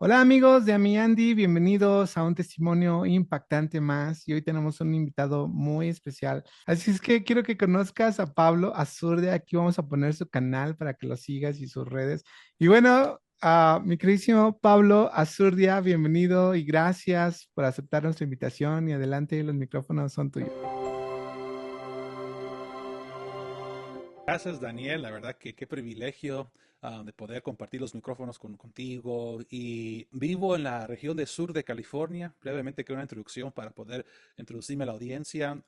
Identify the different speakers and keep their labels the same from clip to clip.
Speaker 1: Hola amigos de Amiandi, bienvenidos a un testimonio impactante más y hoy tenemos un invitado muy especial. Así es que quiero que conozcas a Pablo Azurdia, aquí vamos a poner su canal para que lo sigas y sus redes. Y bueno, mi queridísimo Pablo Azurdia, bienvenido y gracias por aceptar nuestra invitación y adelante, los micrófonos son tuyos.
Speaker 2: Gracias, Daniel. La verdad que qué privilegio de poder compartir los micrófonos contigo. Y vivo en la región del sur de California. Brevemente, quiero una introducción para poder introducirme a la audiencia.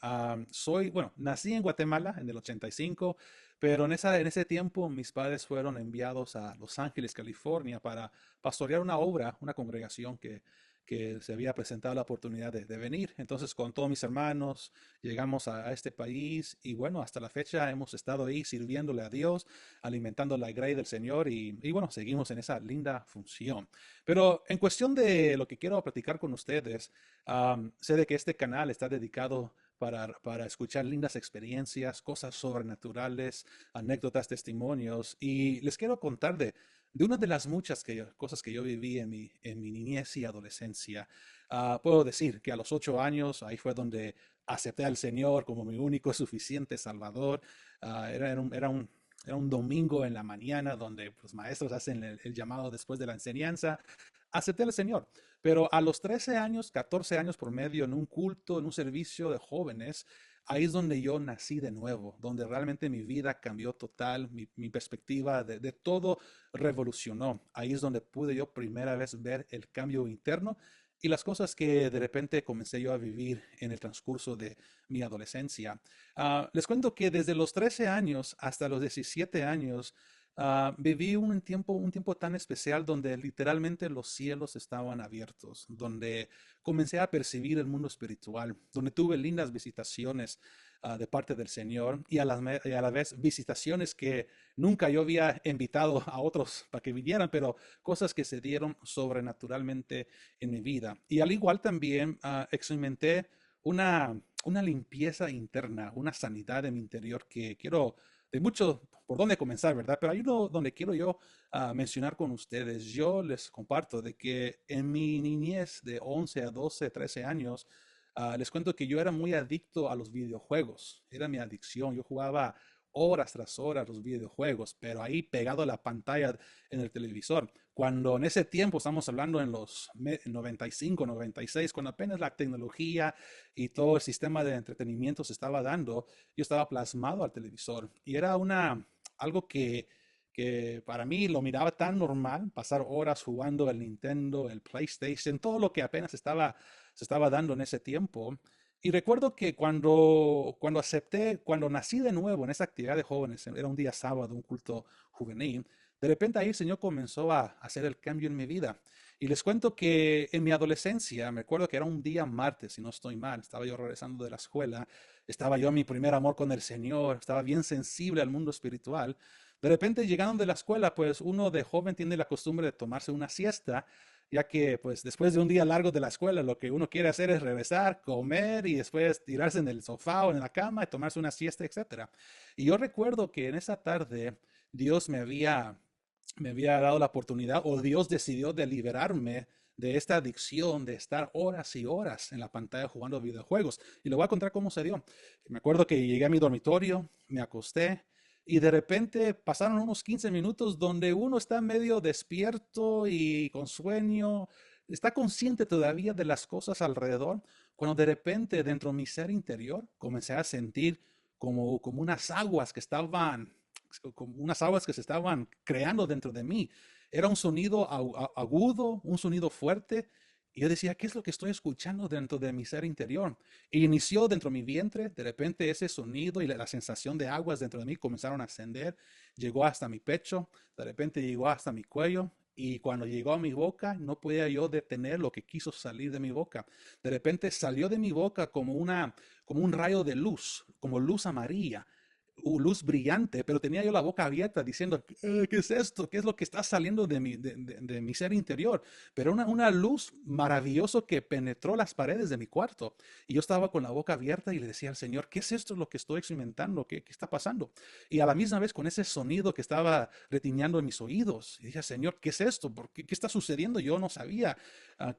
Speaker 2: Bueno, nací en Guatemala en el 85, pero en ese tiempo mis padres fueron enviados a Los Ángeles, California, para pastorear una obra, una congregación que se había presentado la oportunidad de venir. Entonces, con todos mis hermanos, llegamos a este país y bueno, hasta la fecha hemos estado ahí sirviéndole a Dios, alimentando la grey del Señor y bueno, seguimos en esa linda función. Pero en cuestión de lo que quiero platicar con ustedes, sé de que este canal está dedicado para escuchar lindas experiencias, cosas sobrenaturales, anécdotas, testimonios. Y les quiero contar de una de las muchas cosas que yo viví en mi niñez y adolescencia. Puedo decir que a los 8 años, ahí fue donde acepté al Señor como mi único suficiente Salvador. Era un domingo en la mañana donde los maestros hacen el llamado después de la enseñanza. Acepté al Señor, pero a los 13 años, 14 años por medio, en un culto, en un servicio de jóvenes, ahí es donde yo nací de nuevo, donde realmente mi vida cambió total, mi perspectiva de todo revolucionó. Ahí es donde pude yo primera vez ver el cambio interno y las cosas que de repente comencé yo a vivir en el transcurso de mi adolescencia. Les cuento que desde los 13 años hasta los 17 años viví un tiempo tan especial donde literalmente los cielos estaban abiertos, donde comencé a percibir el mundo espiritual, donde tuve lindas visitaciones de parte del Señor y a la vez visitaciones que nunca yo había invitado a otros para que vinieran, pero cosas que se dieron sobrenaturalmente en mi vida. Y al igual también experimenté una limpieza interna, una sanidad en mi interior que quiero, de mucho, por dónde comenzar, ¿verdad? Pero hay uno donde quiero yo mencionar con ustedes. Yo les comparto de que en mi niñez de 11 a 12, 13 años, les cuento que yo era muy adicto a los videojuegos. Era mi adicción. Yo jugaba horas tras horas los videojuegos, pero ahí pegado a la pantalla en el televisor. Cuando en ese tiempo, estamos hablando en los 95, 96, cuando apenas la tecnología y todo el sistema de entretenimiento se estaba dando, yo estaba plasmado al televisor y era algo que para mí lo miraba tan normal, pasar horas jugando el Nintendo, el PlayStation, todo lo que apenas se estaba dando en ese tiempo. Y recuerdo que cuando nací de nuevo en esa actividad de jóvenes, era un día sábado, un culto juvenil, de repente ahí el Señor comenzó a hacer el cambio en mi vida. Y les cuento que en mi adolescencia, me acuerdo que era un día martes, si no estoy mal, estaba yo regresando de la escuela, estaba yo en mi primer amor con el Señor, estaba bien sensible al mundo espiritual. De repente, llegando de la escuela, pues uno de joven tiene la costumbre de tomarse una siesta, ya que pues después de un día largo de la escuela, lo que uno quiere hacer es regresar, comer y después tirarse en el sofá o en la cama y tomarse una siesta, etcétera. Y yo recuerdo que en esa tarde Dios me había dado la oportunidad o Dios decidió de liberarme de esta adicción de estar horas y horas en la pantalla jugando videojuegos. Y le voy a contar cómo se dio. Me acuerdo que llegué a mi dormitorio, me acosté y de repente pasaron unos 15 minutos donde uno está medio despierto y con sueño, está consciente todavía de las cosas alrededor, cuando de repente dentro de mi ser interior comencé a sentir como unas aguas que se estaban creando dentro de mí. Era un sonido agudo, un sonido fuerte. Y yo decía, ¿qué es lo que estoy escuchando dentro de mi ser interior? Y inició dentro de mi vientre, de repente ese sonido y la sensación de aguas dentro de mí comenzaron a ascender, llegó hasta mi pecho, de repente llegó hasta mi cuello. Y cuando llegó a mi boca, no podía yo detener lo que quiso salir de mi boca. De repente salió de mi boca como un rayo de luz, como luz amarilla luz brillante, pero tenía yo la boca abierta diciendo, ¿qué es esto? ¿Qué es lo que está saliendo de mi ser interior? Pero una luz maravillosa que penetró las paredes de mi cuarto. Y yo estaba con la boca abierta y le decía al Señor, ¿qué es esto lo que estoy experimentando? ¿Qué está pasando? Y a la misma vez con ese sonido que estaba retiñando en mis oídos, y dije, Señor, ¿qué es esto? ¿Qué está sucediendo? Yo no sabía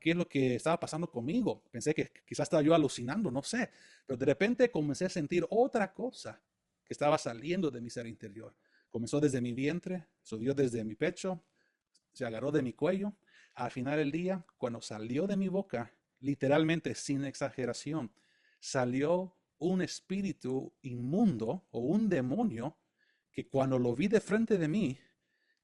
Speaker 2: qué es lo que estaba pasando conmigo. Pensé que quizás estaba yo alucinando, no sé. Pero de repente comencé a sentir otra cosa que estaba saliendo de mi ser interior. Comenzó desde mi vientre, subió desde mi pecho, se agarró de mi cuello. Al final del día, cuando salió de mi boca, literalmente sin exageración, salió un espíritu inmundo o un demonio que cuando lo vi de frente de mí,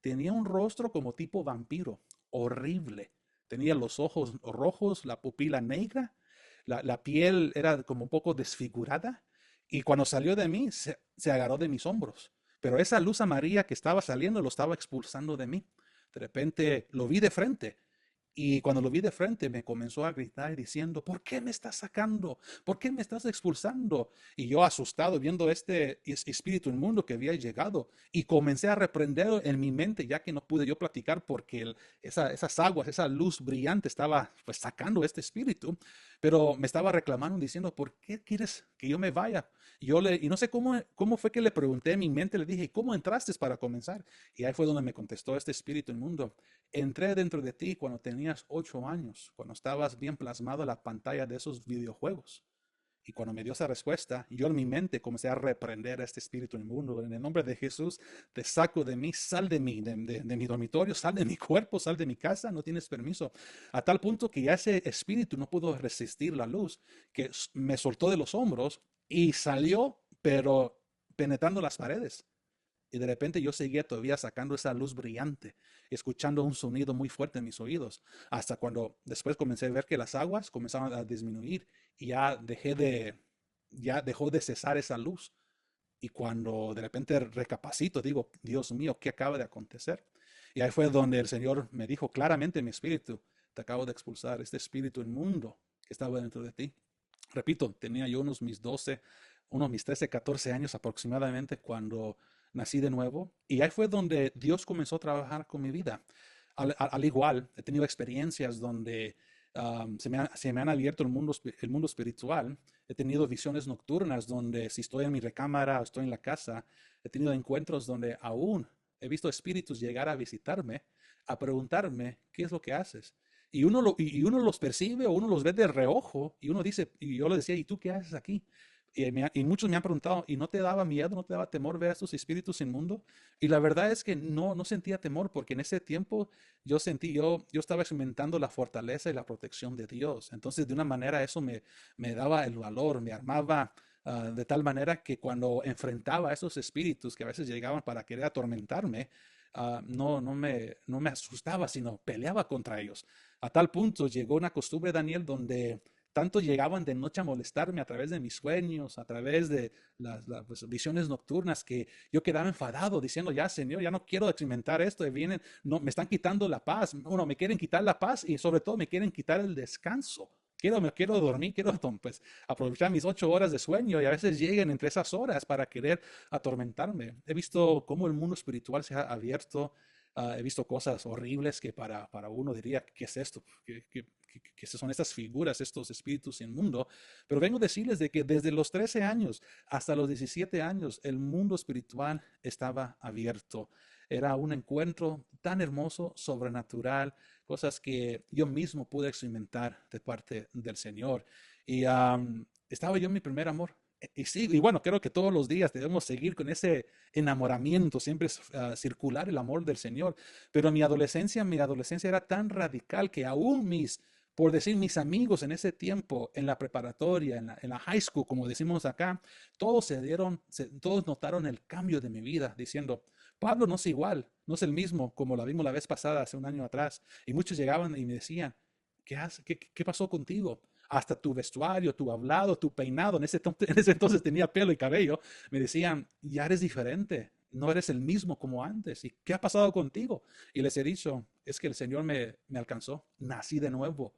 Speaker 2: tenía un rostro como tipo vampiro, horrible. Tenía los ojos rojos, la pupila negra, la piel era como un poco desfigurada y cuando salió de mí se agarró de mis hombros. Pero esa luz amarilla que estaba saliendo lo estaba expulsando de mí. De repente lo vi de frente y cuando lo vi de frente me comenzó a gritar diciendo, ¿por qué me estás sacando? ¿Por qué me estás expulsando? Y yo asustado viendo este espíritu inmundo que había llegado y comencé a reprender en mi mente ya que no pude yo platicar porque esas aguas, esa luz brillante estaba pues sacando este espíritu, pero me estaba reclamando diciendo, ¿por qué quieres que yo me vaya? Y no sé cómo fue que le pregunté en mi mente, le dije, ¿cómo entraste para comenzar? Y ahí fue donde me contestó este espíritu inmundo. Entré dentro de ti cuando tenías 8 años, cuando estabas bien plasmado en la pantalla de esos videojuegos. Y cuando me dio esa respuesta, yo en mi mente comencé a reprender a este espíritu inmundo. En el nombre de Jesús, te saco de mí, sal de mí, de mi dormitorio, sal de mi cuerpo, sal de mi casa, no tienes permiso. A tal punto que ya ese espíritu no pudo resistir la luz, que me soltó de los hombros y salió, pero penetrando las paredes. Y de repente yo seguía todavía sacando esa luz brillante, escuchando un sonido muy fuerte en mis oídos, hasta cuando después comencé a ver que las aguas comenzaban a disminuir y ya dejó de cesar esa luz. Y cuando de repente recapacito, digo, Dios mío, ¿qué acaba de acontecer? Y ahí fue donde el Señor me dijo claramente en mi espíritu, te acabo de expulsar este espíritu inmundo que estaba dentro de ti. Repito, tenía yo unos mis 13, 14 años aproximadamente cuando nací de nuevo. Y ahí fue donde Dios comenzó a trabajar con mi vida. Al igual, he tenido experiencias donde se me han abierto el mundo espiritual. He tenido visiones nocturnas donde si estoy en mi recámara o estoy en la casa, he tenido encuentros donde aún he visto espíritus llegar a visitarme, a preguntarme, ¿qué es lo que haces? Y uno los percibe o uno los ve de reojo y uno dice, y yo le decía, ¿y tú qué haces aquí? Y muchos me han preguntado, ¿y no te daba miedo, no te daba temor ver a estos espíritus inmundos? Y la verdad es que no sentía temor porque en ese tiempo yo estaba experimentando la fortaleza y la protección de Dios. Entonces, de una manera eso me daba el valor, me armaba de tal manera que cuando enfrentaba a esos espíritus que a veces llegaban para querer atormentarme, no me asustaba, sino peleaba contra ellos. A tal punto llegó una costumbre, Daniel, donde tanto llegaban de noche a molestarme a través de mis sueños, a través de pues, visiones nocturnas, que yo quedaba enfadado diciendo, ya Señor, ya no quiero experimentar esto, y vienen, no, me están quitando la paz, bueno, me quieren quitar la paz y sobre todo me quieren quitar el descanso. Me quiero dormir, quiero pues, aprovechar mis 8 horas de sueño y a veces llegan entre esas horas para querer atormentarme. He visto cómo el mundo espiritual se ha abierto. He visto cosas horribles que para uno diría, ¿qué es esto? ¿Qué son estas figuras, estos espíritus inmundos? Pero vengo a decirles de que desde los 13 años hasta los 17 años, el mundo espiritual estaba abierto. Era un encuentro tan hermoso, sobrenatural, cosas que yo mismo pude experimentar de parte del Señor. Y estaba yo en mi primer amor. Y sí, y bueno, creo que todos los días debemos seguir con ese enamoramiento, siempre es circular el amor del Señor. Pero mi adolescencia era tan radical que aún por decir, mis amigos en ese tiempo, en la preparatoria, en la high school, como decimos acá, todos notaron el cambio de mi vida, diciendo, Pablo no es igual, no es el mismo como la vimos la vez pasada, hace un año atrás. Y muchos llegaban y me decían, ¿qué pasó contigo? Hasta tu vestuario, tu hablado, tu peinado, en ese entonces tenía pelo y cabello, me decían, ya eres diferente, no eres el mismo como antes. ¿Y qué ha pasado contigo? Y les he dicho, es que el Señor me alcanzó, nací de nuevo.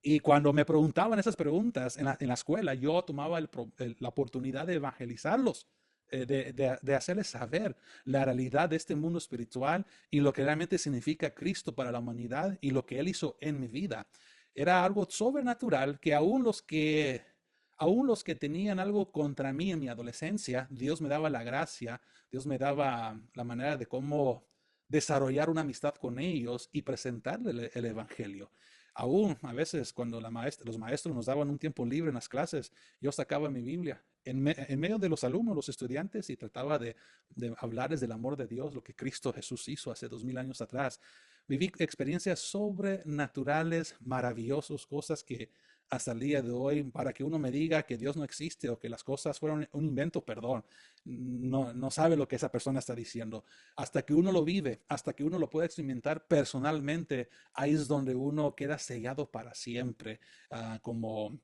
Speaker 2: Y cuando me preguntaban esas preguntas en la escuela, yo tomaba la oportunidad de evangelizarlos. de hacerles saber la realidad de este mundo espiritual y lo que realmente significa Cristo para la humanidad y lo que Él hizo en mi vida. Era algo sobrenatural que aún los que tenían algo contra mí en mi adolescencia, Dios me daba la gracia, Dios me daba la manera de cómo desarrollar una amistad con ellos y presentarle el evangelio. Aún a veces cuando los maestros nos daban un tiempo libre en las clases, yo sacaba mi Biblia en medio de los alumnos, los estudiantes, y trataba de hablarles del amor de Dios, lo que Cristo Jesús hizo hace 2000 años atrás. Viví experiencias sobrenaturales, maravillosas, cosas que hasta el día de hoy, para que uno me diga que Dios no existe o que las cosas fueron un invento, perdón, no sabe lo que esa persona está diciendo. Hasta que uno lo vive, hasta que uno lo puede experimentar personalmente, ahí es donde uno queda sellado para siempre, como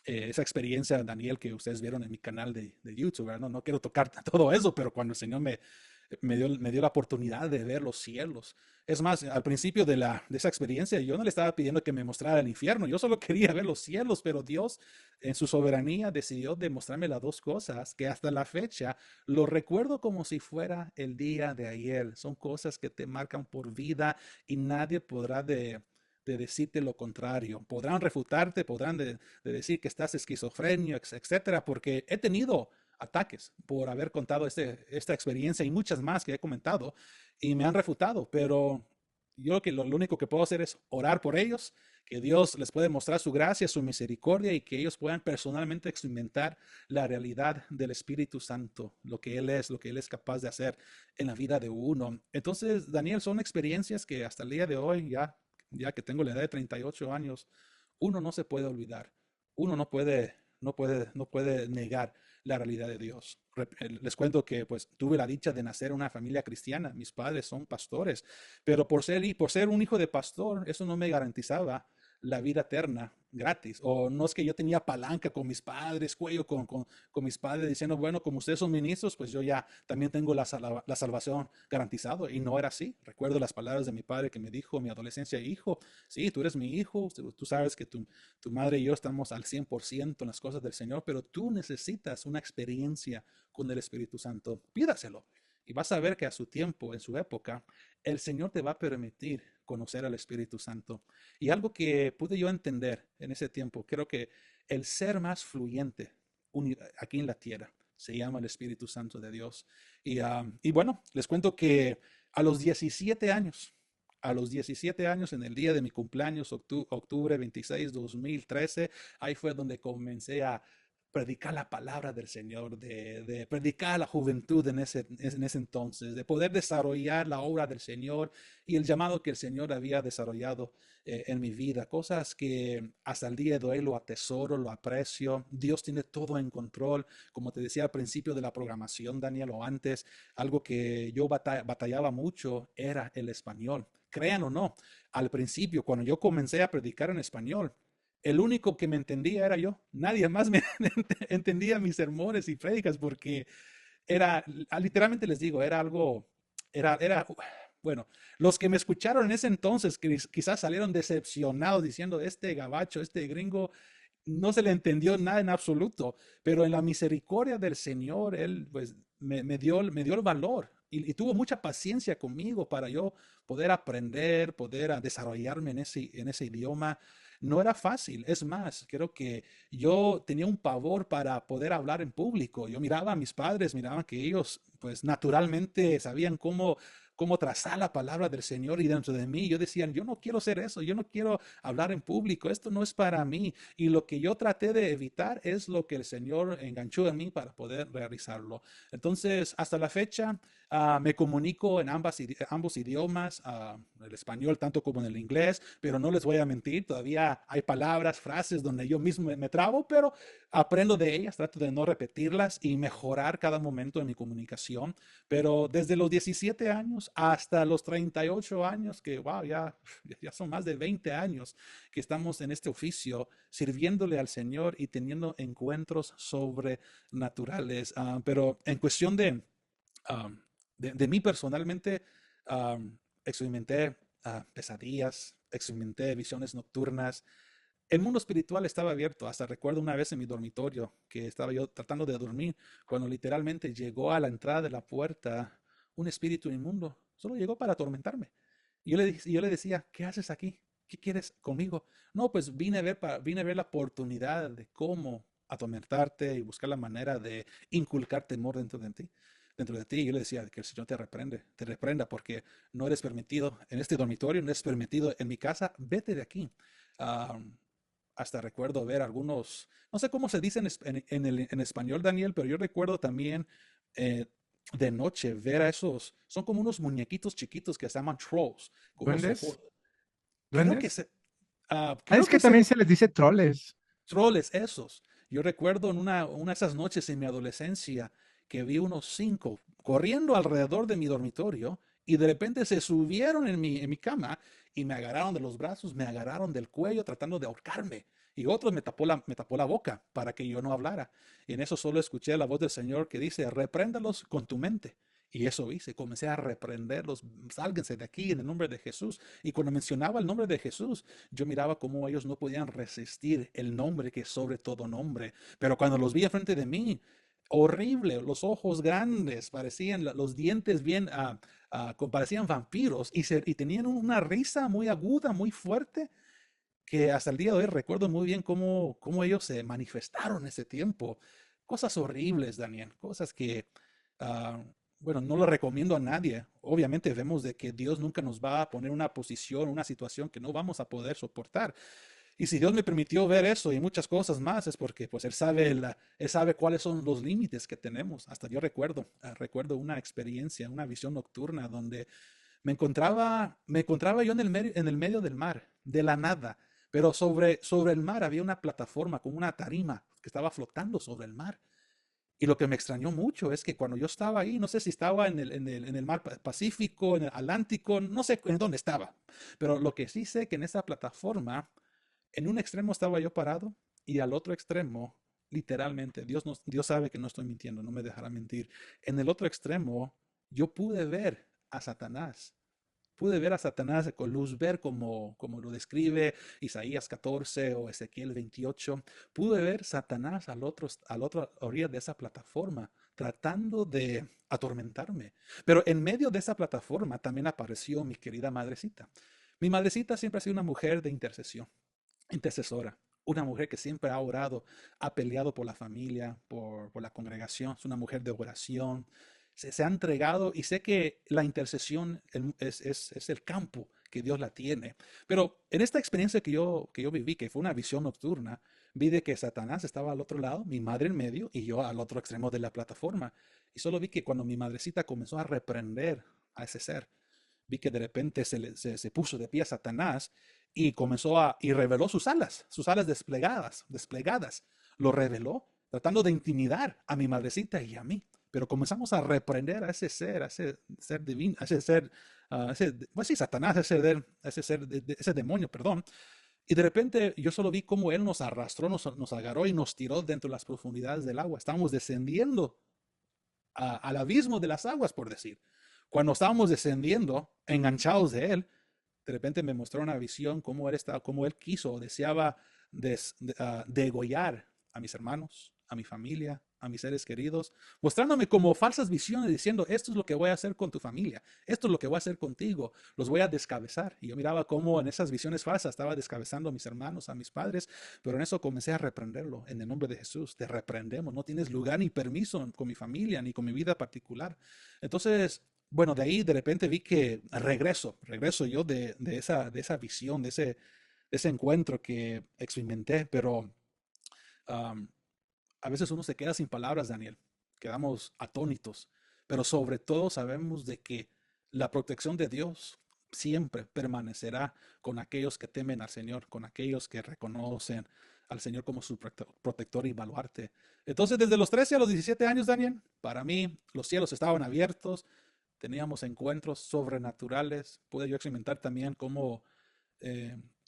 Speaker 2: esa experiencia, Daniel, que ustedes vieron en mi canal de YouTube, ¿verdad? No quiero tocar todo eso, pero cuando el Señor me dio la oportunidad de ver los cielos. Es más, al principio de esa experiencia, yo no le estaba pidiendo que me mostrara el infierno, yo solo quería ver los cielos, pero Dios en su soberanía decidió demostrarme las dos cosas, que hasta la fecha lo recuerdo como si fuera el día de ayer. Son cosas que te marcan por vida y nadie podrá de decirte lo contrario. Podrán refutarte, podrán de decir que estás esquizofrenio, etcétera, porque he tenido ataques por haber contado esta experiencia y muchas más que he comentado y me han refutado, pero yo lo único que puedo hacer es orar por ellos, que Dios les puede mostrar su gracia, su misericordia y que ellos puedan personalmente experimentar la realidad del Espíritu Santo, lo que Él es capaz de hacer en la vida de uno. Entonces, Daniel, son experiencias que hasta el día de hoy, ya que tengo la edad de 38 años, uno no se puede olvidar, uno no puede negar la realidad de Dios. Les cuento que pues tuve la dicha de nacer en una familia cristiana, mis padres son pastores, pero por ser un hijo de pastor, eso no me garantizaba la vida eterna gratis. O no es que yo tenía palanca con mis padres, cuello con mis padres diciendo, bueno, como ustedes son ministros, pues yo ya también tengo la salvación garantizado. Y no era así. Recuerdo las palabras de mi padre que me dijo en mi adolescencia, hijo, sí, tú eres mi hijo, tú sabes que tu madre y yo estamos al 100% en las cosas del Señor, pero tú necesitas una experiencia con el Espíritu Santo. Pídaselo. Y vas a ver que a su tiempo, en su época, el Señor te va a permitir conocer al Espíritu Santo. Y algo que pude yo entender en ese tiempo, creo que el ser más fluyente aquí en la tierra se llama el Espíritu Santo de Dios. Y bueno, les cuento que a los 17 años, en el día de mi cumpleaños, octubre 26, 2013, ahí fue donde comencé a predicar la palabra del Señor, de predicar a la juventud en ese entonces, de poder desarrollar la obra del Señor y el llamado que el Señor había desarrollado en mi vida, cosas que hasta el día de hoy lo atesoro, lo aprecio. Dios tiene todo en control, como te decía al principio de la programación, Daniel, o antes, algo que yo batallaba mucho era el español. Crean o no, al principio, cuando yo comencé a predicar en español, el único que me entendía era yo. Nadie más me entendía mis sermones y prédicas porque literalmente les digo, era algo, era, bueno, los que me escucharon en ese entonces quizás salieron decepcionados diciendo, este gabacho, este gringo, no se le entendió nada en absoluto, pero en la misericordia del Señor, Él pues me dio el valor y tuvo mucha paciencia conmigo para yo poder aprender, poder desarrollarme en ese idioma. No era fácil, es más, creo que yo tenía un pavor para poder hablar en público. Yo miraba a mis padres, miraba que ellos pues naturalmente sabían cómo trazar la palabra del Señor y dentro de mí yo decía, yo no quiero hacer eso, yo no quiero hablar en público, esto no es para mí. Y lo que yo traté de evitar es lo que el Señor enganchó en mí para poder realizarlo. Entonces, hasta la fecha, me comunico en ambos idiomas, el español tanto como en el inglés, pero no les voy a mentir, todavía hay palabras, frases donde yo mismo me trabo, pero aprendo de ellas, trato de no repetirlas y mejorar cada momento de mi comunicación. Pero desde los 17 años hasta los 38 años, que wow, ya son más de 20 años que estamos en este oficio, sirviéndole al Señor y teniendo encuentros sobrenaturales. Pero en cuestión um, de mí personalmente, experimenté pesadillas, experimenté visiones nocturnas, el mundo espiritual estaba abierto. Hasta recuerdo una vez en mi dormitorio que estaba yo tratando de dormir, cuando literalmente llegó a la entrada de la puerta un espíritu inmundo. Solo llegó para atormentarme. Y yo le decía, ¿qué haces aquí? ¿Qué quieres conmigo? No, pues vine a ver la oportunidad de cómo atormentarte y buscar la manera de inculcar temor dentro de ti. Dentro de ti, y yo le decía que el Señor te reprenda, porque no eres permitido en este dormitorio, no eres permitido en mi casa, vete de aquí. Ah, hasta recuerdo ver algunos, no sé cómo se dice en español, Daniel, pero yo recuerdo también eh, de noche ver a esos, son como unos muñequitos chiquitos que se llaman trolls, con unos ojos,
Speaker 1: ¿Duendes?
Speaker 2: creo que
Speaker 1: ¿Duendes?
Speaker 2: se,
Speaker 1: Ah,
Speaker 2: creo
Speaker 1: es que
Speaker 2: que se,
Speaker 1: también se les dice troles.
Speaker 2: troles esos. Yo recuerdo en una de esas noches en mi adolescencia que vi unos 5 corriendo alrededor de mi dormitorio y de repente se subieron en mi cama y me agarraron de los brazos, me agarraron del cuello tratando de ahorcarme. Y otros me tapó la boca para que yo no hablara. Y en eso solo escuché la voz del Señor que dice, repréndalos con tu mente. Y eso hice, comencé a reprenderlos, sálganse de aquí en el nombre de Jesús. Y cuando mencionaba el nombre de Jesús, yo miraba cómo ellos no podían resistir el nombre que es sobre todo nombre. Pero cuando los vi frente de mí, horrible, los ojos grandes, parecían los dientes bien, parecían vampiros y tenían una risa muy aguda, muy fuerte, que hasta el día de hoy recuerdo muy bien cómo ellos se manifestaron en ese tiempo. Cosas horribles, Daniel, cosas que, ah, bueno, no lo recomiendo a nadie. Obviamente vemos de que Dios nunca nos va a poner una posición, una situación que no vamos a poder soportar. Y si Dios me permitió ver eso y muchas cosas más, es porque pues Él sabe cuáles son los límites que tenemos. Hasta yo recuerdo una experiencia, una visión nocturna donde me encontraba yo en el medio del mar, de la nada, pero sobre el mar había una plataforma con una tarima que estaba flotando sobre el mar. Y lo que me extrañó mucho es que cuando yo estaba ahí, no sé si estaba en el mar Pacífico, en el Atlántico, no sé en dónde estaba, pero lo que sí sé que en esa plataforma, en un extremo estaba yo parado y al otro extremo, literalmente, Dios sabe que no estoy mintiendo, no me dejará mentir. En el otro extremo, yo pude ver a Satanás. Pude ver a Satanás con luz, ver como lo describe Isaías 14 o Ezequiel 28. Pude ver Satanás a la otra orilla de esa plataforma, tratando de atormentarme. Pero en medio de esa plataforma también apareció mi querida madrecita. Mi madrecita siempre ha sido una mujer de intercesión, intercesora. Una mujer que siempre ha orado, ha peleado por la familia, por la congregación. Es una mujer de oración. Se ha entregado y sé que la intercesión es el campo que Dios la tiene. Pero en esta experiencia que yo viví, que fue una visión nocturna, vi de que Satanás estaba al otro lado, mi madre en medio y yo al otro extremo de la plataforma. Y solo vi que cuando mi madrecita comenzó a reprender a ese ser, vi que de repente se puso de pie a Satanás y y reveló sus alas desplegadas. Lo reveló tratando de intimidar a mi madrecita y a mí. Pero comenzamos a reprender a ese ser divino, a ese ser, pues sí, Satanás, ese demonio, perdón. Y de repente yo solo vi cómo él nos arrastró, nos agarró y nos tiró dentro de las profundidades del agua. Estábamos descendiendo al abismo de las aguas, por decir. Cuando estábamos descendiendo, enganchados de él, de repente me mostró una visión cómo él quiso, deseaba degollar a mis hermanos, a mi familia, a mis seres queridos, mostrándome como falsas visiones, diciendo, esto es lo que voy a hacer con tu familia, esto es lo que voy a hacer contigo, los voy a descabezar. Y yo miraba cómo en esas visiones falsas estaba descabezando a mis hermanos, a mis padres, pero en eso comencé a reprenderlo. En el nombre de Jesús, te reprendemos, no tienes lugar ni permiso con mi familia, ni con mi vida particular. Entonces, bueno, de ahí de repente vi que regreso yo de esa visión, de ese encuentro que experimenté, pero um, a veces uno se queda sin palabras, Daniel, quedamos atónitos, pero sobre todo sabemos de que la protección de Dios siempre permanecerá con aquellos que temen al Señor, con aquellos que reconocen al Señor como su protector y baluarte. Entonces, desde los 13 a los 17 años, Daniel, para mí los cielos estaban abiertos, teníamos encuentros sobrenaturales. Pude yo experimentar también cómo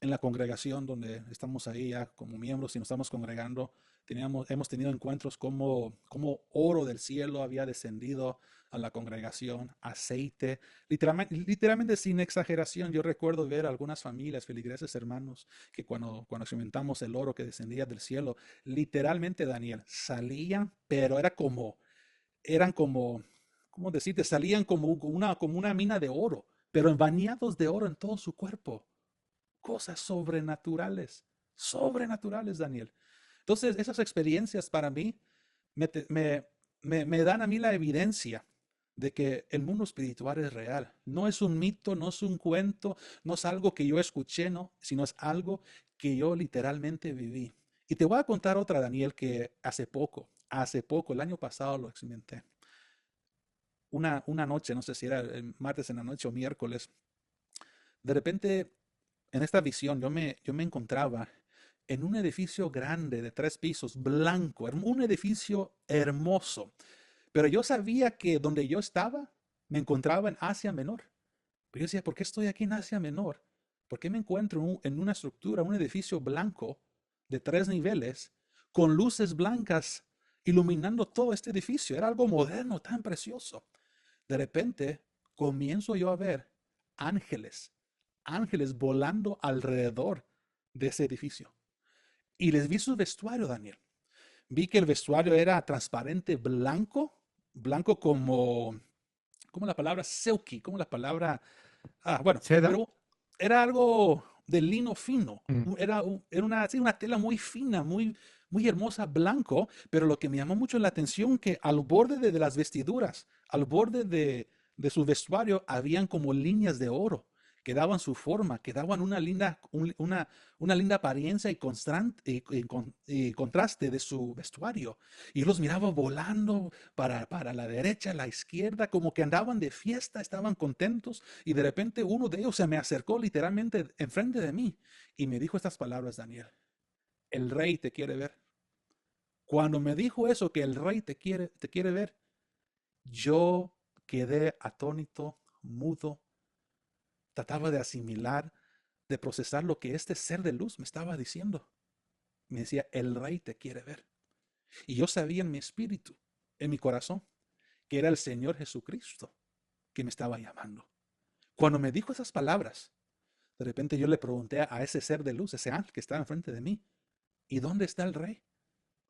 Speaker 2: en la congregación donde estamos ahí ya como miembros y nos estamos congregando, hemos tenido encuentros como oro del cielo había descendido a la congregación, aceite, literalmente sin exageración. Yo recuerdo ver algunas familias, feligreses hermanos, que cuando experimentamos el oro que descendía del cielo, literalmente, Daniel, salían, pero eran como, ¿cómo decirte? Salían como una mina de oro, pero bañados de oro en todo su cuerpo. Cosas sobrenaturales, sobrenaturales, Daniel. Entonces, esas experiencias para mí me, te- me dan a mí la evidencia de que el mundo espiritual es real. No es un mito, no es un cuento, no es algo que yo escuché, no, sino es algo que yo literalmente viví. Y te voy a contar otra, Daniel, que hace poco, el año pasado lo experimenté. Una noche, no sé si era el martes en la noche o miércoles, de repente en esta visión yo me encontraba en un edificio grande de 3 pisos, blanco, un edificio hermoso. Pero yo sabía que donde yo estaba me encontraba en Asia Menor. Pero yo decía, ¿por qué estoy aquí en Asia Menor? ¿Por qué me encuentro en una estructura, un edificio blanco de 3 niveles con luces blancas iluminando todo este edificio? Era algo moderno, tan precioso. De repente comienzo yo a ver ángeles, ángeles volando alrededor de ese edificio. Y les vi su vestuario, Daniel. Vi que el vestuario era transparente, blanco, blanco como la palabra silky, como la palabra, bueno,
Speaker 1: ¿Seda?
Speaker 2: pero era algo de lino fino.
Speaker 1: Mm.
Speaker 2: Era una, sí, una tela muy fina, muy hermosa, blanco, pero lo que me llamó mucho la atención que al borde de las vestiduras, al borde de su vestuario, habían como líneas de oro que daban su forma, que daban una linda apariencia y contraste de su vestuario. Y yo los miraba volando para la derecha, la izquierda, como que andaban de fiesta, estaban contentos. Y de repente uno de ellos se me acercó literalmente enfrente de mí y me dijo estas palabras, Daniel, el rey te quiere ver. Cuando me dijo eso, que el rey te quiere ver, yo quedé atónito, mudo, trataba de asimilar, de procesar lo que este ser de luz me estaba diciendo. Me decía, el rey te quiere ver. Y yo sabía en mi espíritu, en mi corazón, que era el Señor Jesucristo que me estaba llamando. Cuando me dijo esas palabras, de repente yo le pregunté a ese ser de luz, ese ángel que estaba enfrente de mí, ¿y dónde está el rey?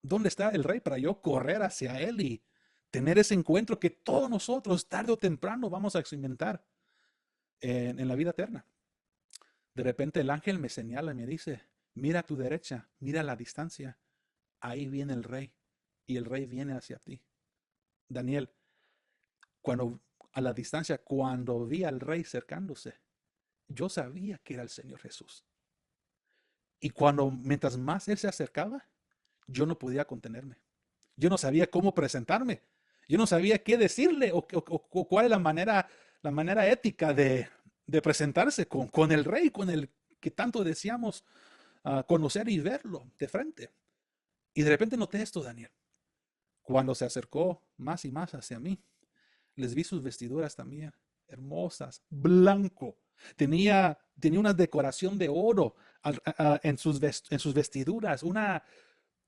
Speaker 2: ¿Dónde está el rey para yo correr hacia él y tener ese encuentro que todos nosotros tarde o temprano vamos a experimentar en la vida eterna? De repente el ángel me señala y me dice, mira a tu derecha, mira a la distancia, ahí viene el rey y el rey viene hacia ti. Daniel, cuando a la distancia, cuando vi al rey cercándose, yo sabía que era el Señor Jesús. Y mientras más él se acercaba, yo no podía contenerme. Yo no sabía cómo presentarme. Yo no sabía qué decirle o cuál es la manera ética de presentarse con el rey, con el que tanto deseamos conocer y verlo de frente. Y de repente noté esto, Daniel. Cuando se acercó más y más hacia mí, les vi sus vestiduras también, hermosas, blanco. Tenía una decoración de oro en sus vestiduras,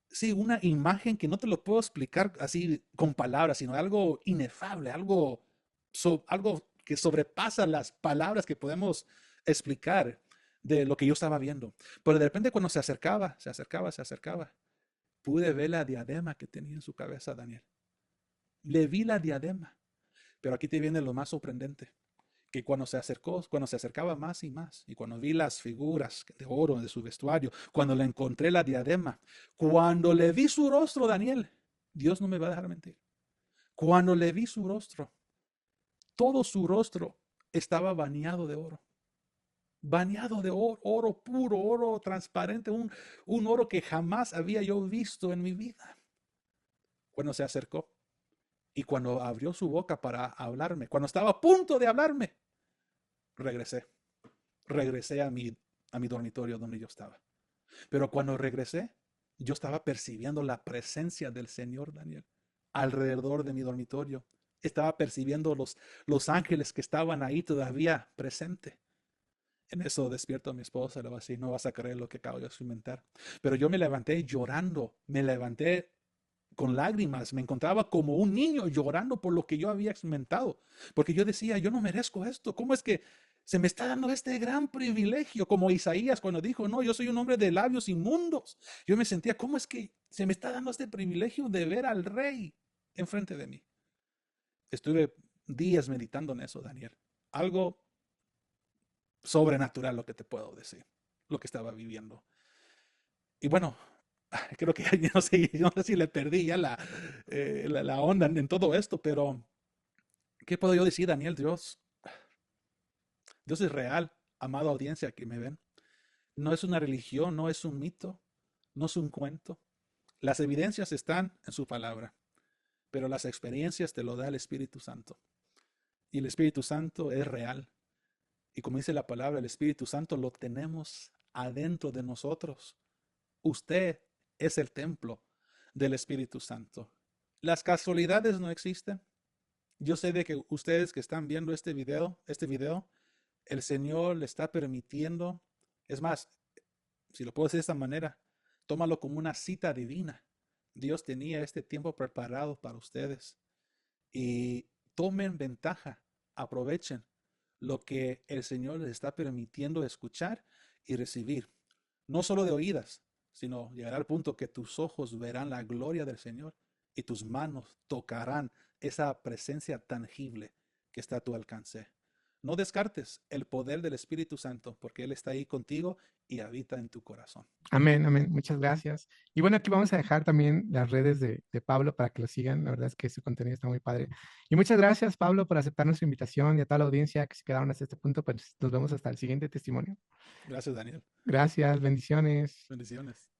Speaker 2: sí, una imagen que no te lo puedo explicar así con palabras, sino algo inefable, algo que sobrepasa las palabras que podemos explicar de lo que yo estaba viendo. Pero de repente cuando se acercaba, pude ver la diadema que tenía en su cabeza, Daniel. Le vi la diadema. Pero aquí te viene lo más sorprendente, que cuando se acercaba más y más, y cuando vi las figuras de oro de su vestuario, cuando le encontré la diadema, cuando le vi su rostro, Daniel, Dios no me va a dejar mentir. Cuando le vi su rostro, todo su rostro estaba bañado de oro, oro puro, oro transparente, un oro que jamás había yo visto en mi vida. Cuando se acercó y cuando abrió su boca para hablarme, cuando estaba a punto de hablarme, regresé. Regresé a mi dormitorio donde yo estaba. Pero cuando regresé, yo estaba percibiendo la presencia del Señor, Daniel, alrededor de mi dormitorio. Estaba percibiendo los ángeles que estaban ahí todavía presentes. En eso despierto a mi esposa, le va a decir, no vas a creer lo que acabo de experimentar. Pero yo me levanté llorando, me levanté con lágrimas, me encontraba como un niño llorando por lo que yo había experimentado, porque yo decía, yo no merezco esto, ¿cómo es que se me está dando este gran privilegio? Como Isaías cuando dijo, no, yo soy un hombre de labios inmundos. Yo me sentía, ¿cómo es que se me está dando este privilegio de ver al rey enfrente de mí? Estuve días meditando en eso, Daniel. Algo sobrenatural lo que te puedo decir, lo que estaba viviendo. Y bueno, creo que ya no sé si le perdí ya la onda en todo esto, pero ¿qué puedo yo decir, Daniel? Dios es real, amada audiencia que me ven. No es una religión, no es un mito, no es un cuento. Las evidencias están en su palabra, pero las experiencias te lo da el Espíritu Santo. Y el Espíritu Santo es real. Y como dice la palabra, el Espíritu Santo lo tenemos adentro de nosotros. Usted es el templo del Espíritu Santo. Las casualidades no existen. Yo sé de que ustedes que están viendo este video, el Señor le está permitiendo, es más, si lo puedo decir de esta manera, tómalo como una cita divina. Dios tenía este tiempo preparado para ustedes y tomen ventaja, aprovechen lo que el Señor les está permitiendo escuchar y recibir, no solo de oídas, sino llegará al punto que tus ojos verán la gloria del Señor y tus manos tocarán esa presencia tangible que está a tu alcance. No descartes el poder del Espíritu Santo porque Él está ahí contigo y habita en tu corazón.
Speaker 1: Amén, amén. Muchas gracias. Y bueno, aquí vamos a dejar también las redes de Pablo para que lo sigan. La verdad es que su contenido está muy padre. Y muchas gracias, Pablo, por aceptar nuestra invitación y a toda la audiencia que se quedaron hasta este punto. Pues nos vemos hasta el siguiente testimonio.
Speaker 2: Gracias, Daniel.
Speaker 1: Gracias, bendiciones.
Speaker 2: Bendiciones.